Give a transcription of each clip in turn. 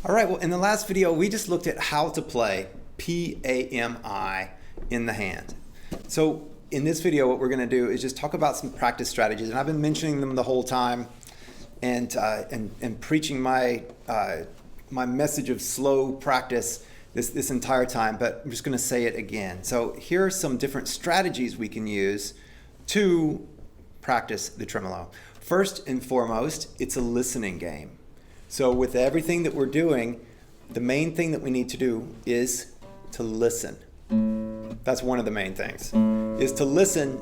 All right, well, in the last video, we just looked at how to play P-A-M-I in the hand. So in this video, what we're gonna do is just talk about some practice strategies, and I've been mentioning them the whole time and preaching my message of slow practice this entire time, but I'm just gonna say it again. So here are some different strategies we can use to practice the tremolo. First and foremost, it's a listening game. So with everything that we're doing, the main thing that we need to do is to listen. That's one of the main things, is to listen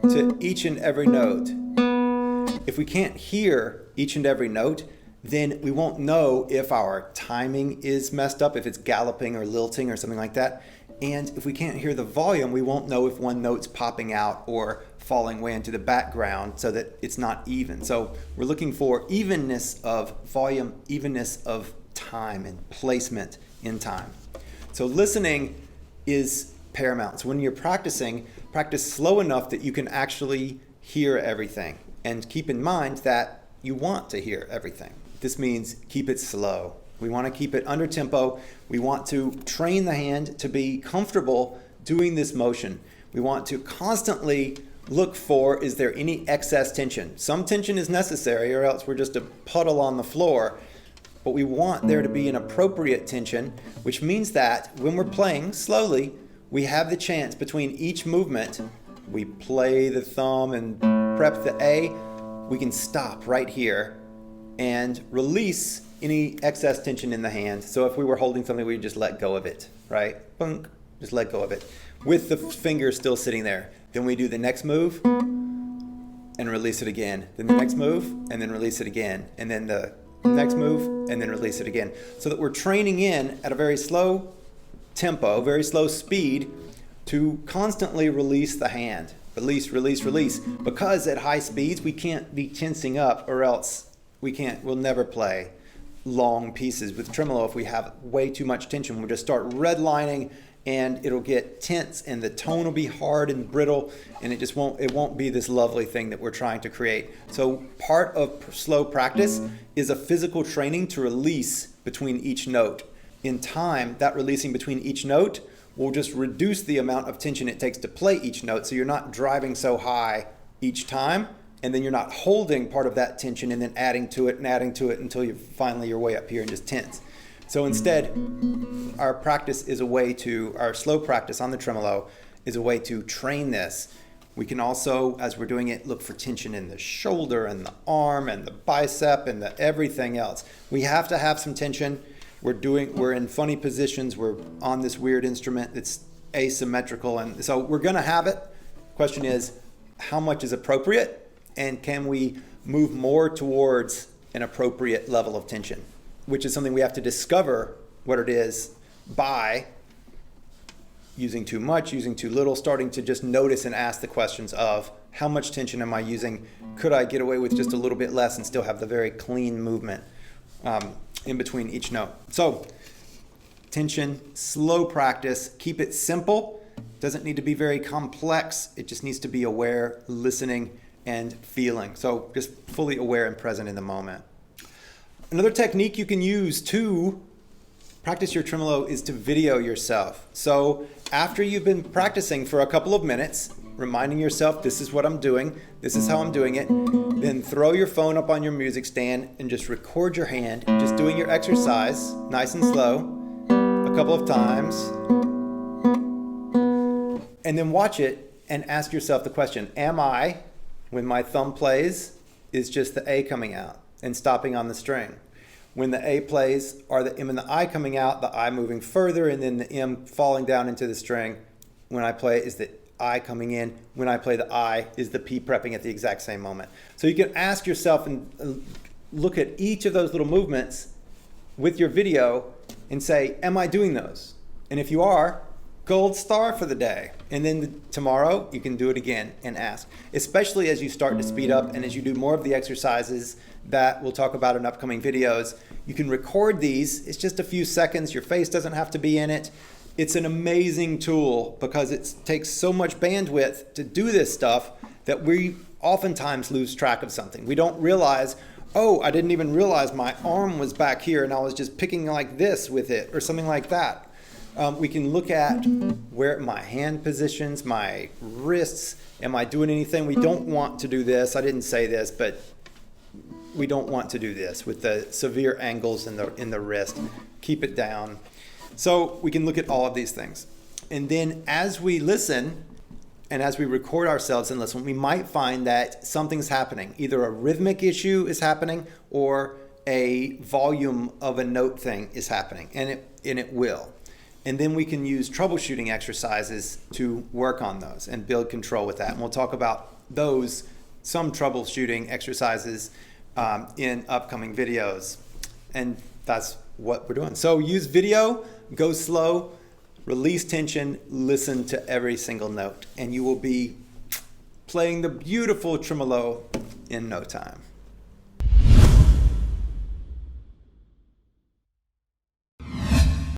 to each and every note. If we can't hear each and every note, then we won't know if our timing is messed up, if it's galloping or lilting or something like that. And if we can't hear the volume, we won't know if one note's popping out or falling way into the background so that it's not even. So we're looking for evenness of volume, evenness of time and placement in time. So listening is paramount. So when you're practicing, practice slow enough that you can actually hear everything. And keep in mind that you want to hear everything. This means keep it slow. We want to keep it under tempo. We want to train the hand to be comfortable doing this motion. We want to constantly look for, is there any excess tension? Some tension is necessary or else we're just a puddle on the floor. But we want there to be an appropriate tension, which means that when we're playing slowly, we have the chance between each movement, we play the thumb and prep the A, we can stop right here and release any excess tension in the hand. So if we were holding something, we'd just let go of it, right? Bunk, just let go of it. With the finger still sitting there. Then we do the next move and release it again. Then the next move and then release it again. And then the next move and then release it again. So that we're training in at a very slow tempo, very slow speed to constantly release the hand. Release, release, release. Because at high speeds, we can't be tensing up or else we'll never play long pieces with tremolo. If we have way too much tension, we'll just start redlining and it'll get tense and the tone will be hard and brittle and it won't be this lovely thing that we're trying to create. So part of slow practice is a physical training to release between each note. In time, that releasing between each note will just reduce the amount of tension it takes to play each note, so you're not driving so high each time, and then you're not holding part of that tension and then adding to it until you finally your way up here and just tense. So instead, our slow practice on the tremolo is a way to train this. We can also, as we're doing it, look for tension in the shoulder and the arm and the bicep and the everything else. We have to have some tension. We're in funny positions. We're on this weird instrument that's asymmetrical, and so we're gonna have it. Question is, how much is appropriate, and can we move more towards an appropriate level of tension, which is something we have to discover what it is by using too much, using too little, starting to just notice and ask the questions of how much tension am I using? Could I get away with just a little bit less and still have the very clean movement in between each note? So tension, slow practice, keep it simple. Doesn't need to be very complex. It just needs to be aware, listening, and feeling. So just fully aware and present in the moment. Another technique you can use to practice your tremolo is to video yourself. So after you've been practicing for a couple of minutes, reminding yourself, this is what I'm doing, this is how I'm doing it, then throw your phone up on your music stand and just record your hand, just doing your exercise, nice and slow, a couple of times, and then watch it and ask yourself the question, am I, when my thumb plays, is just the A coming out and stopping on the string? When the A plays, are the M and the I coming out, the I moving further, and then the M falling down into the string? When I play, is the I coming in? When I play the I, is the P prepping at the exact same moment? So you can ask yourself and look at each of those little movements with your video and say, am I doing those? And if you are, gold star for the day. And then tomorrow you can do it again and ask, especially as you start to speed up and as you do more of the exercises that we'll talk about in upcoming videos. You can record these. It's just a few seconds. Your face doesn't have to be in it. It's an amazing tool because it takes so much bandwidth to do this stuff that we oftentimes lose track of something. We don't realize oh, I didn't even realize my arm was back here and I was just picking like this with it or something like that. We can look at where my hand positions, my wrists. Am I doing anything? We don't want to do this. I didn't say this, but we don't want to do this with the severe angles in the wrist. Keep it down. So we can look at all of these things. And then as we listen and as we record ourselves and listen, we might find that something's happening. Either a rhythmic issue is happening or a volume of a note thing is happening, and it will. And then we can use troubleshooting exercises to work on those and build control with that. And we'll talk about those, some troubleshooting exercises in upcoming videos. And that's what we're doing. So use video, go slow, release tension, listen to every single note, and you will be playing the beautiful tremolo in no time.